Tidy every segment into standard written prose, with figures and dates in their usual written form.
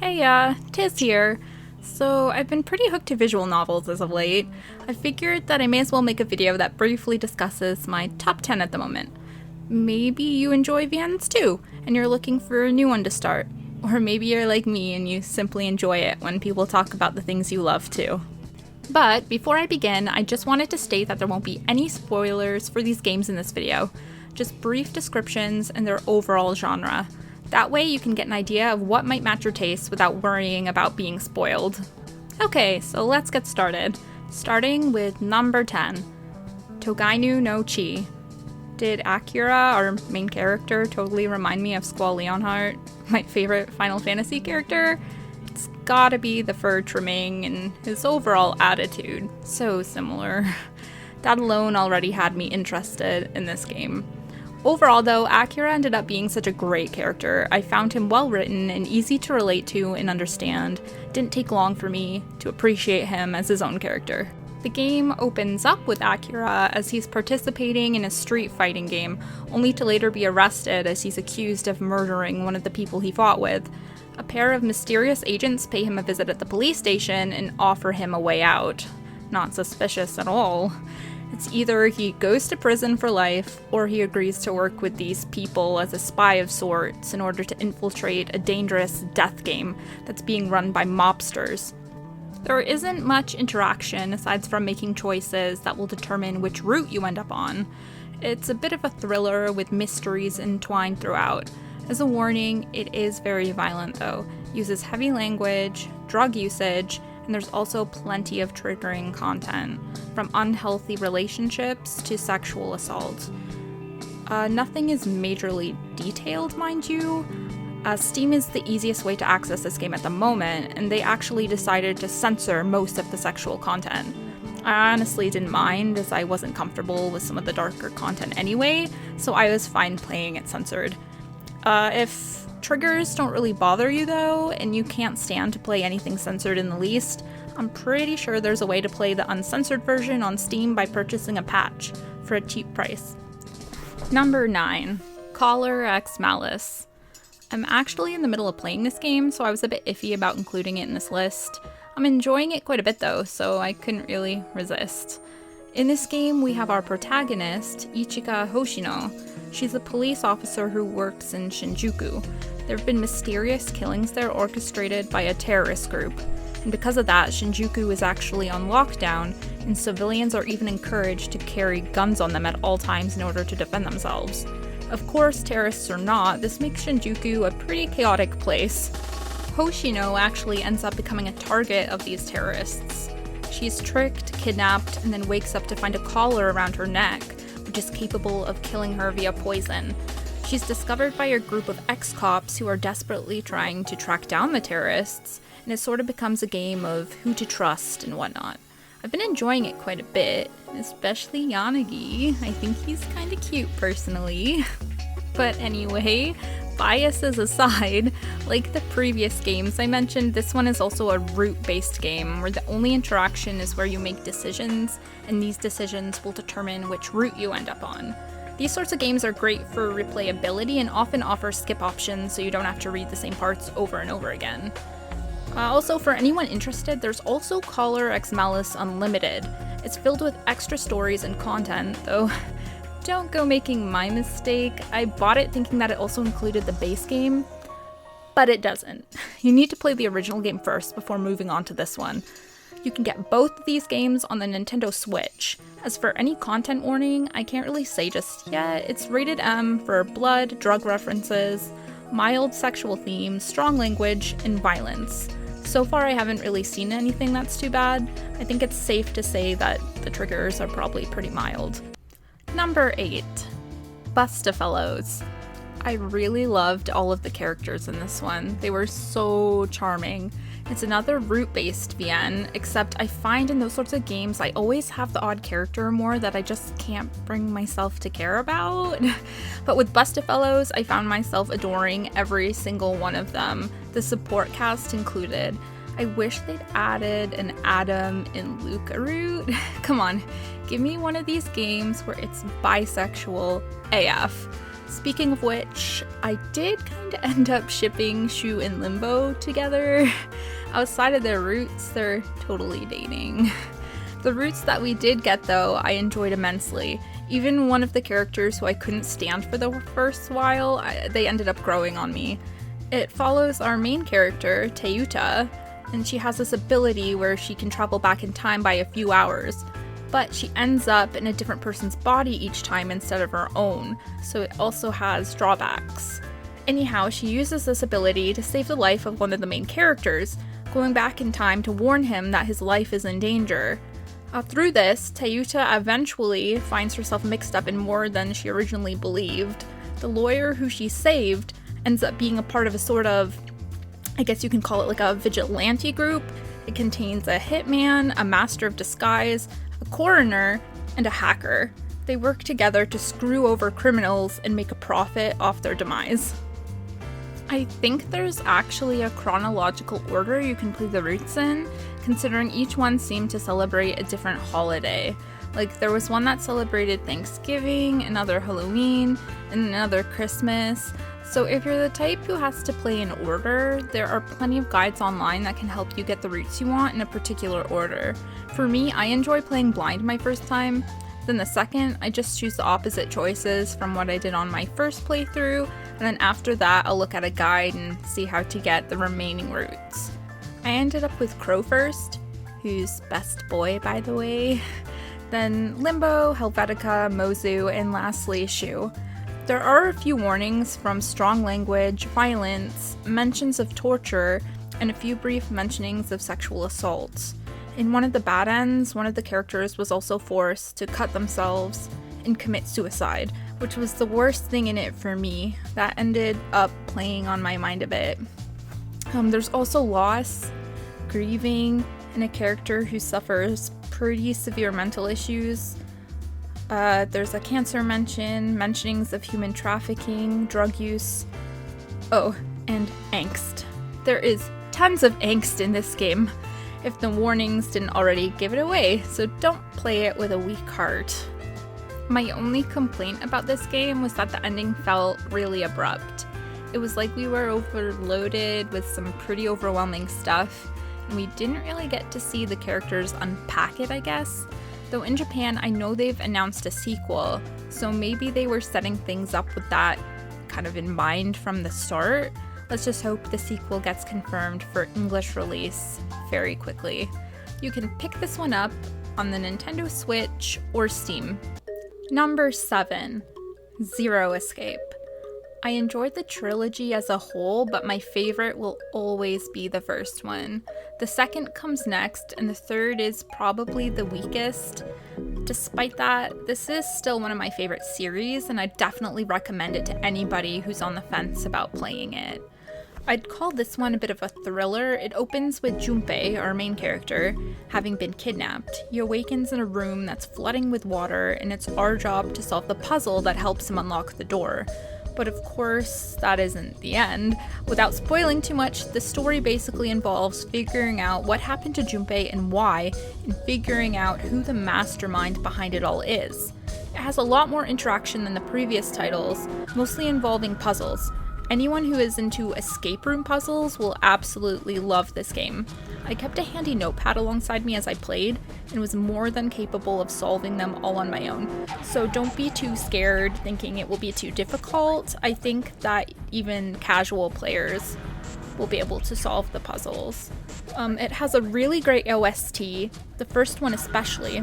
Hey, Tiz here. So, I've been pretty hooked to visual novels as of late. I figured that I may as well make a video that briefly discusses my top 10 at the moment. Maybe you enjoy VNs too, and you're looking for a new one to start. Or maybe you're like me and you simply enjoy it when people talk about the things you love too. But before I begin, I just wanted to state that there won't be any spoilers for these games in this video. Just brief descriptions and their overall genre. That way you can get an idea of what might match your taste without worrying about being spoiled. Okay, so let's get started. Starting with number 10, Togainu no Chi. Did Akira, our main character, totally remind me of Squall Leonhardt, my favorite Final Fantasy character? It's gotta be the fur trimming and his overall attitude. So similar. That alone already had me interested in this game. Overall though, Akira ended up being such a great character. I found him well written and easy to relate to and understand. It didn't take long for me to appreciate him as his own character. The game opens up with Akira as he's participating in a street fighting game, only to later be arrested as he's accused of murdering one of the people he fought with. A pair of mysterious agents pay him a visit at the police station and offer him a way out. Not suspicious at all. It's either he goes to prison for life, or he agrees to work with these people as a spy of sorts in order to infiltrate a dangerous death game that's being run by mobsters. There isn't much interaction aside from making choices that will determine which route you end up on. It's a bit of a thriller with mysteries entwined throughout. As a warning, it is very violent though, uses heavy language, drug usage, and there's also plenty of triggering content, from unhealthy relationships to sexual assault. Nothing is majorly detailed, mind you. Steam is the easiest way to access this game at the moment, and they actually decided to censor most of the sexual content. I honestly didn't mind, as I wasn't comfortable with some of the darker content anyway, so I was fine playing it censored. If triggers don't really bother you though, and you can't stand to play anything censored in the least, I'm pretty sure there's a way to play the uncensored version on Steam by purchasing a patch for a cheap price. Number 9, Collar X Malice. I'm actually in the middle of playing this game, so I was a bit iffy about including it in this list. I'm enjoying it quite a bit though, so I couldn't really resist. In this game, we have our protagonist, Ichika Hoshino. She's a police officer who works in Shinjuku. There have been mysterious killings there orchestrated by a terrorist group, and because of that, Shinjuku is actually on lockdown, and civilians are even encouraged to carry guns on them at all times in order to defend themselves. Of course, terrorists or not, this makes Shinjuku a pretty chaotic place. Hoshino actually ends up becoming a target of these terrorists. She's tricked, kidnapped, and then wakes up to find a collar around her neck, which is capable of killing her via poison. She's discovered by a group of ex-cops who are desperately trying to track down the terrorists, and it sort of becomes a game of who to trust and whatnot. I've been enjoying it quite a bit, especially Yanagi. I think he's kinda cute personally. But anyway, biases aside, like the previous games I mentioned, this one is also a route-based game where the only interaction is where you make decisions, and these decisions will determine which route you end up on. These sorts of games are great for replayability and often offer skip options so you don't have to read the same parts over and over again. Also, for anyone interested, there's also Collar X Malice Unlimited. It's filled with extra stories and content, though don't go making my mistake. I bought it thinking that it also included the base game, but it doesn't. You need to play the original game first before moving on to this one. You can get both of these games on the Nintendo Switch. As for any content warning, I can't really say just yet. It's rated M for blood, drug references, mild sexual themes, strong language, and violence. So far, I haven't really seen anything that's too bad. I think it's safe to say that the triggers are probably pretty mild. Number 8, Busta Fellows. I really loved all of the characters in this one. They were so charming. It's another route-based VN, except I find in those sorts of games I always have the odd character or more that I just can't bring myself to care about. But with Busta Fellows, I found myself adoring every single one of them, the support cast included. I wish they'd added an Adam and Luca route. Come on, give me one of these games where it's bisexual AF. Speaking of which, I did kind of end up shipping Shu and Limbo together. Outside of their roots, they're totally dating. The roots that we did get, though, I enjoyed immensely. Even one of the characters who I couldn't stand for the first while, they ended up growing on me. It follows our main character, Teuta, and she has this ability where she can travel back in time by a few hours, but she ends up in a different person's body each time instead of her own, so it also has drawbacks. Anyhow, she uses this ability to save the life of one of the main characters, going back in time to warn him that his life is in danger. Through this, Teuta eventually finds herself mixed up in more than she originally believed. The lawyer who she saved ends up being a part of a sort of, I guess you can call it like a vigilante group. It contains a hitman, a master of disguise, a coroner, and a hacker. They work together to screw over criminals and make a profit off their demise. I think there's actually a chronological order you can play the roots in, considering each one seemed to celebrate a different holiday. Like, there was one that celebrated Thanksgiving, another Halloween, and another Christmas. So if you're the type who has to play in order, there are plenty of guides online that can help you get the roots you want in a particular order. For me, I enjoy playing blind my first time. Then the second, I just choose the opposite choices from what I did on my first playthrough, and then after that, I'll look at a guide and see how to get the remaining routes. I ended up with Crow first, who's best boy, by the way, then Limbo, Helvetica, Mozu, and lastly, Shu. There are a few warnings from strong language, violence, mentions of torture, and a few brief mentionings of sexual assaults. In one of the bad ends, one of the characters was also forced to cut themselves and commit suicide, which was the worst thing in it for me. That ended up playing on my mind a bit. There's also loss, grieving, and a character who suffers pretty severe mental issues. There's a cancer mentionings of human trafficking, drug use, and angst. There is tons of angst in this game, if the warnings didn't already give it away, so don't play it with a weak heart. My only complaint about this game was that the ending felt really abrupt. It was like we were overloaded with some pretty overwhelming stuff, and we didn't really get to see the characters unpack it, I guess. Though in Japan, I know they've announced a sequel, so maybe they were setting things up with that kind of in mind from the start. Let's just hope the sequel gets confirmed for English release very quickly. You can pick this one up on the Nintendo Switch or Steam. Number 7, Zero Escape. I enjoyed the trilogy as a whole, but my favorite will always be the first one. The second comes next, and the third is probably the weakest. Despite that, this is still one of my favorite series, and I definitely recommend it to anybody who's on the fence about playing it. I'd call this one a bit of a thriller. It opens with Junpei, our main character, having been kidnapped. He awakens in a room that's flooding with water, and it's our job to solve the puzzle that helps him unlock the door. But of course, that isn't the end. Without spoiling too much, the story basically involves figuring out what happened to Junpei and why, and figuring out who the mastermind behind it all is. It has a lot more interaction than the previous titles, mostly involving puzzles. Anyone who is into escape room puzzles will absolutely love this game. I kept a handy notepad alongside me as I played, and was more than capable of solving them all on my own. So don't be too scared thinking it will be too difficult. I think that even casual players will be able to solve the puzzles. It has a really great OST, the first one especially.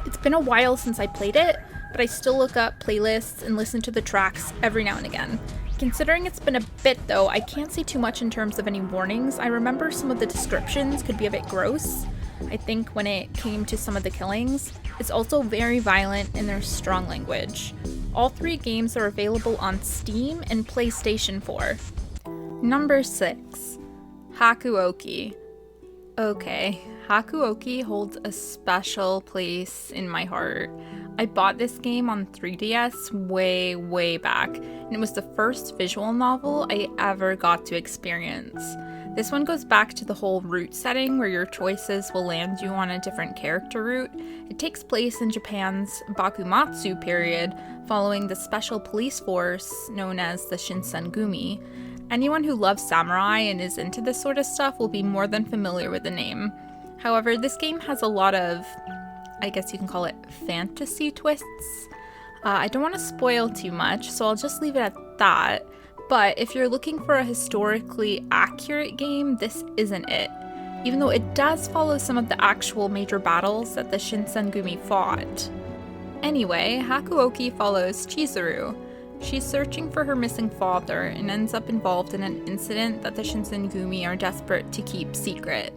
It's been a while since I played it, but I still look up playlists and listen to the tracks every now and again. Considering it's been a bit though, I can't say too much in terms of any warnings. I remember some of the descriptions could be a bit gross, I think, when it came to some of the killings. It's also very violent and there's strong language. All 3 games are available on Steam and PlayStation 4. Number 6, Hakuoki. Okay, Hakuoki holds a special place in my heart. I bought this game on 3DS way back, and it was the first visual novel I ever got to experience. This one goes back to the whole route setting where your choices will land you on a different character route. It takes place in Japan's Bakumatsu period, following the special police force known as the Shinsengumi. Anyone who loves samurai and is into this sort of stuff will be more than familiar with the name. However, this game has a lot of, I guess you can call it, fantasy twists. I don't want to spoil too much, so I'll just leave it at that. But if you're looking for a historically accurate game, this isn't it. Even though it does follow some of the actual major battles that the Shinsengumi fought. Anyway, Hakuoki follows Chizuru. She's searching for her missing father and ends up involved in an incident that the Shinsengumi are desperate to keep secret.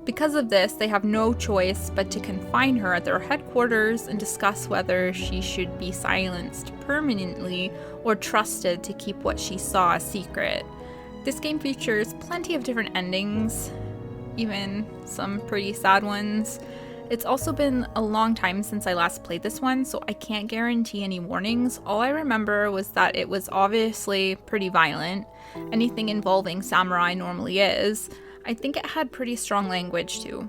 Because of this, they have no choice but to confine her at their headquarters and discuss whether she should be silenced permanently or trusted to keep what she saw a secret. This game features plenty of different endings, even some pretty sad ones. It's also been a long time since I last played this one, so I can't guarantee any warnings. All I remember was that it was obviously pretty violent. Anything involving samurai normally is. I think it had pretty strong language too.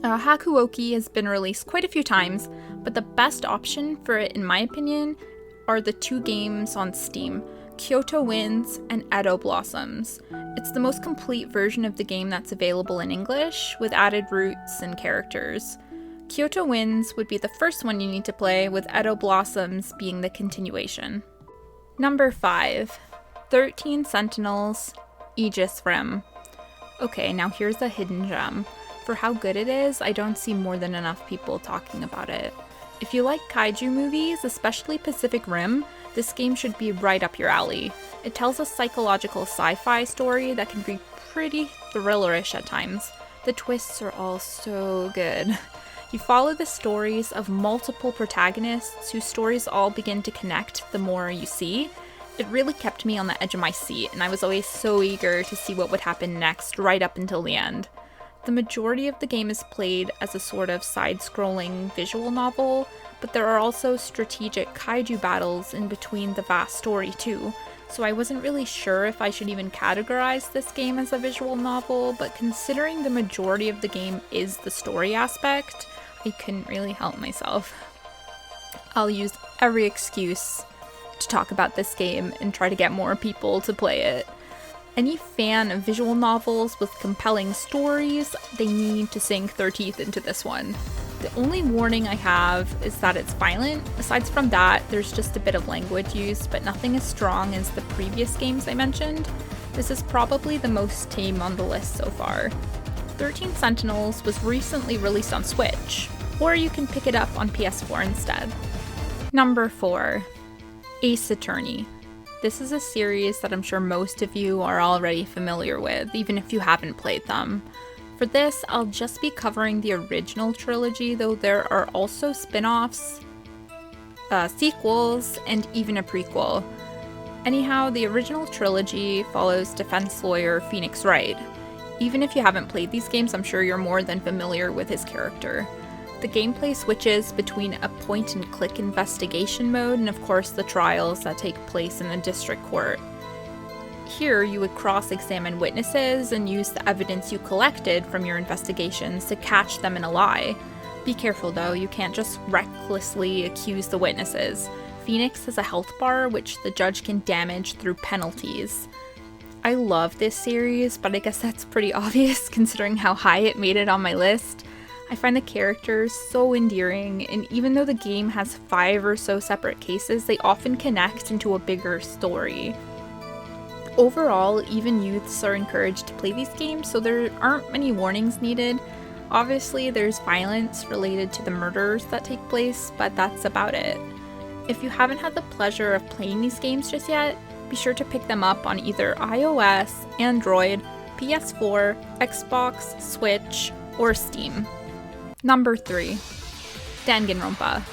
Hakuoki has been released quite a few times, but the best option for it, in my opinion, are the two games on Steam, Kyoto Winds and Edo Blossoms. It's the most complete version of the game that's available in English, with added routes and characters. Kyoto Winds would be the first one you need to play, with Edo Blossoms being the continuation. Number 5. 13 Sentinels, Aegis Rim. Okay, now here's a hidden gem. For how good it is, I don't see more than enough people talking about it. If you like kaiju movies, especially Pacific Rim, this game should be right up your alley. It tells a psychological sci-fi story that can be pretty thrillerish at times. The twists are all so good. You follow the stories of multiple protagonists whose stories all begin to connect the more you see. It really kept me on the edge of my seat, and I was always so eager to see what would happen next right up until the end. The majority of the game is played as a sort of side-scrolling visual novel, but there are also strategic kaiju battles in between the vast story too, so I wasn't really sure if I should even categorize this game as a visual novel, but considering the majority of the game is the story aspect, I couldn't really help myself. I'll use every excuse to talk about this game and try to get more people to play it. Any fan of visual novels with compelling stories, they need to sink their teeth into this one. The only warning I have is that it's violent. Aside from that, there's just a bit of language used, but nothing as strong as the previous games I mentioned. This is probably the most tame on the list so far. 13 Sentinels was recently released on Switch, or you can pick it up on PS4 instead. Number 4. Ace Attorney. This is a series that I'm sure most of you are already familiar with, even if you haven't played them. For this, I'll just be covering the original trilogy, though there are also spin-offs, sequels, and even a prequel. Anyhow, the original trilogy follows defense lawyer Phoenix Wright. Even if you haven't played these games, I'm sure you're more than familiar with his character. The gameplay switches between a point-and-click investigation mode and of course the trials that take place in the district court. Here you would cross-examine witnesses and use the evidence you collected from your investigations to catch them in a lie. Be careful though, you can't just recklessly accuse the witnesses. Phoenix has a health bar which the judge can damage through penalties. I love this series, but I guess that's pretty obvious considering how high it made it on my list. I find the characters so endearing, and even though the game has 5 or so separate cases, they often connect into a bigger story. Overall, even youths are encouraged to play these games, so there aren't many warnings needed. Obviously, there's violence related to the murders that take place, but that's about it. If you haven't had the pleasure of playing these games just yet, be sure to pick them up on either iOS, Android, PS4, Xbox, Switch, or Steam. Number 3. Danganronpa.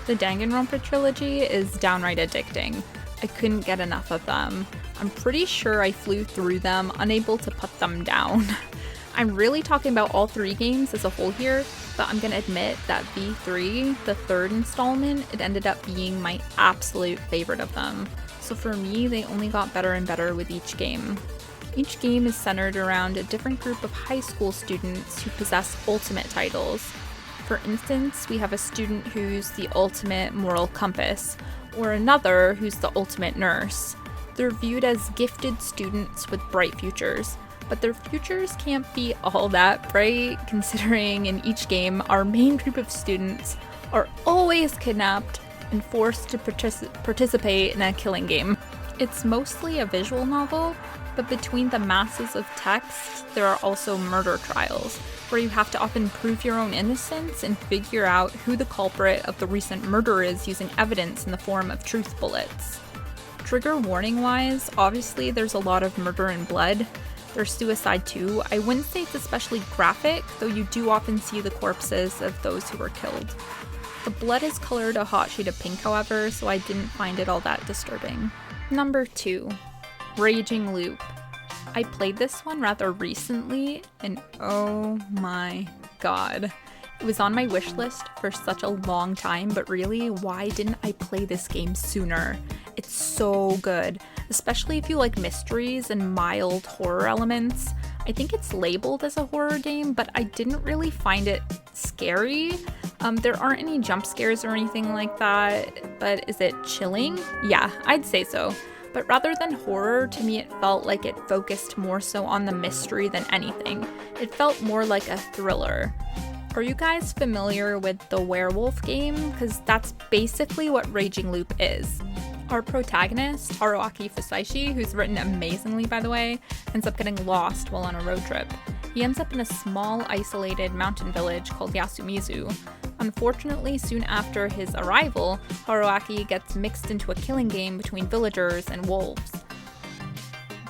The Danganronpa trilogy is downright addicting. I couldn't get enough of them. I'm pretty sure I flew through them, unable to put them down. I'm really talking about all 3 games as a whole here. but I'm gonna admit that V3, the third installment, it ended up being my absolute favorite of them. So for me, they only got better and better with each game. Each game is centered around a different group of high school students who possess ultimate titles. For instance, we have a student who's the ultimate moral compass, or another who's the ultimate nurse. They're viewed as gifted students with bright futures, but their futures can't be all that bright, considering in each game, our main group of students are always kidnapped and forced to participate in a killing game. It's mostly a visual novel, but between the masses of text, there are also murder trials, where you have to often prove your own innocence and figure out who the culprit of the recent murder is using evidence in the form of truth bullets. Trigger warning wise, obviously there's a lot of murder and blood. There's suicide too. I wouldn't say it's especially graphic, though you do often see the corpses of those who were killed. The blood is colored a hot shade of pink, however, so I didn't find it all that disturbing. Number 2. Raging Loop. I played this one rather recently, and oh my god. It was on my wish list for such a long time, but really, why didn't I play this game sooner? It's so good, especially if you like mysteries and mild horror elements. I think it's labeled as a horror game, but I didn't really find it scary. There aren't any jump scares or anything like that, but is it chilling? Yeah, I'd say so. But rather than horror, to me it felt like it focused more so on the mystery than anything. It felt more like a thriller. Are you guys familiar with the werewolf game? Because that's basically what Raging Loop is. Our protagonist, Hakuoki Fusaishi, who's written amazingly by the way, ends up getting lost while on a road trip. He ends up in a small, isolated mountain village called Yasumizu. Unfortunately, soon after his arrival, Hakuoki gets mixed into a killing game between villagers and wolves.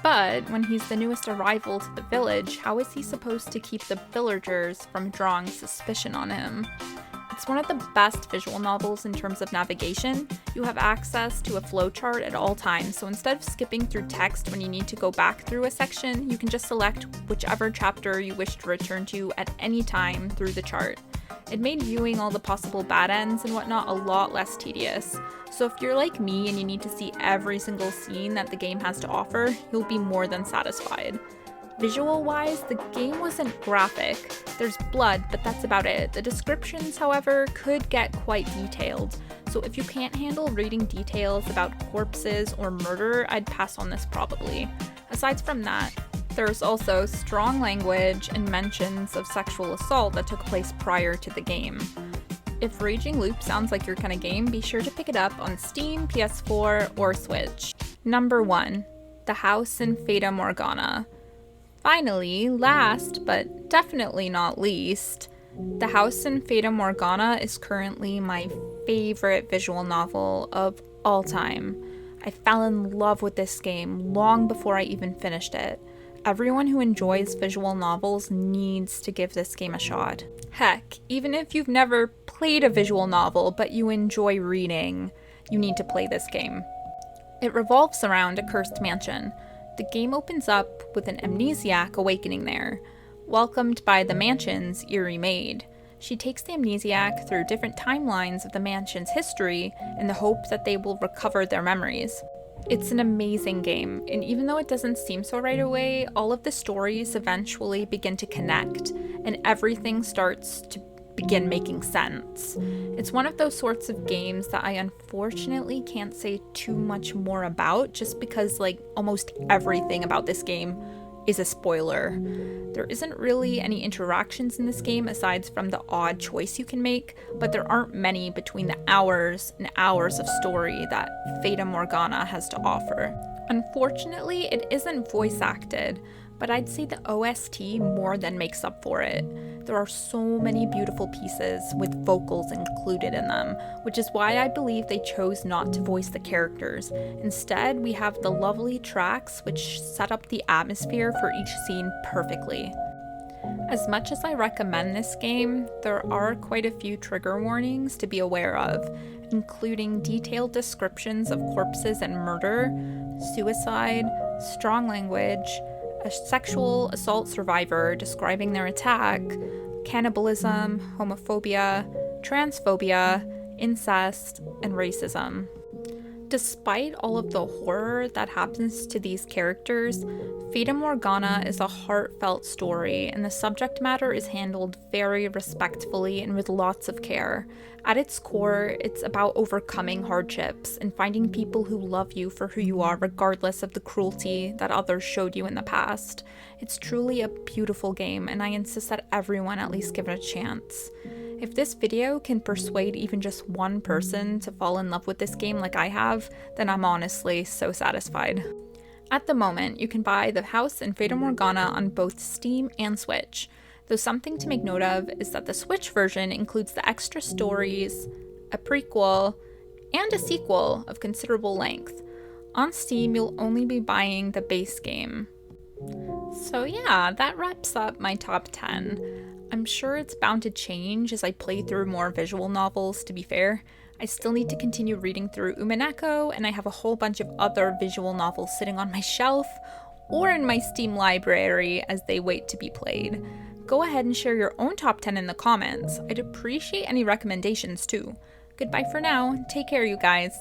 But when he's the newest arrival to the village, how is he supposed to keep the villagers from drawing suspicion on him? It's one of the best visual novels in terms of navigation. You have access to a flowchart at all times, so instead of skipping through text when you need to go back through a section, you can just select whichever chapter you wish to return to at any time through the chart. It made viewing all the possible bad ends and whatnot a lot less tedious. So if you're like me and you need to see every single scene that the game has to offer, you'll be more than satisfied. Visual-wise, the game wasn't graphic. There's blood, but that's about it. The descriptions, however, could get quite detailed. So if you can't handle reading details about corpses or murder, I'd pass on this probably. Aside from that, there's also strong language and mentions of sexual assault that took place prior to the game. If Raging Loop sounds like your kind of game, be sure to pick it up on Steam, PS4, or Switch. Number 1. The House in Feta Morgana. Finally, last but definitely not least, The House in Feta Morgana is currently my favorite visual novel of all time. I fell in love with this game long before I even finished it. Everyone who enjoys visual novels needs to give this game a shot. Heck, even if you've never played a visual novel but you enjoy reading, you need to play this game. It revolves around a cursed mansion. The game opens up with an amnesiac awakening there, welcomed by the mansion's eerie maid. She takes the amnesiac through different timelines of the mansion's history in the hope that they will recover their memories. It's an amazing game, and even though it doesn't seem so right away, all of the stories eventually begin to connect, and everything starts to begin making sense. It's one of those sorts of games that I unfortunately can't say too much more about, just because almost everything about this game is a spoiler. There isn't really any interactions in this game aside from the odd choice you can make, but there aren't many between the hours and hours of story that Feta Morgana has to offer. Unfortunately, it isn't voice acted, but I'd say the OST more than makes up for it. There are so many beautiful pieces with vocals included in them, which is why I believe they chose not to voice the characters. Instead, we have the lovely tracks which set up the atmosphere for each scene perfectly. As much as I recommend this game, there are quite a few trigger warnings to be aware of, including detailed descriptions of corpses and murder, suicide, strong language, a sexual assault survivor describing their attack, cannibalism, homophobia, transphobia, incest, and racism. Despite all of the horror that happens to these characters, Feta Morgana is a heartfelt story, and the subject matter is handled very respectfully and with lots of care. At its core, it's about overcoming hardships and finding people who love you for who you are, regardless of the cruelty that others showed you in the past. It's truly a beautiful game, and I insist that everyone at least give it a chance. If this video can persuade even just one person to fall in love with this game like I have, then I'm honestly so satisfied. At the moment, you can buy The House and Feta Morgana on both Steam and Switch, though something to make note of is that the Switch version includes the extra stories, a prequel, and a sequel of considerable length. On Steam, you'll only be buying the base game. So yeah, that wraps up my top 10. I'm sure it's bound to change as I play through more visual novels, to be fair. I still need to continue reading through Umineko, and I have a whole bunch of other visual novels sitting on my shelf or in my Steam library as they wait to be played. Go ahead and share your own top 10 in the comments. I'd appreciate any recommendations too. Goodbye for now. Take care, you guys.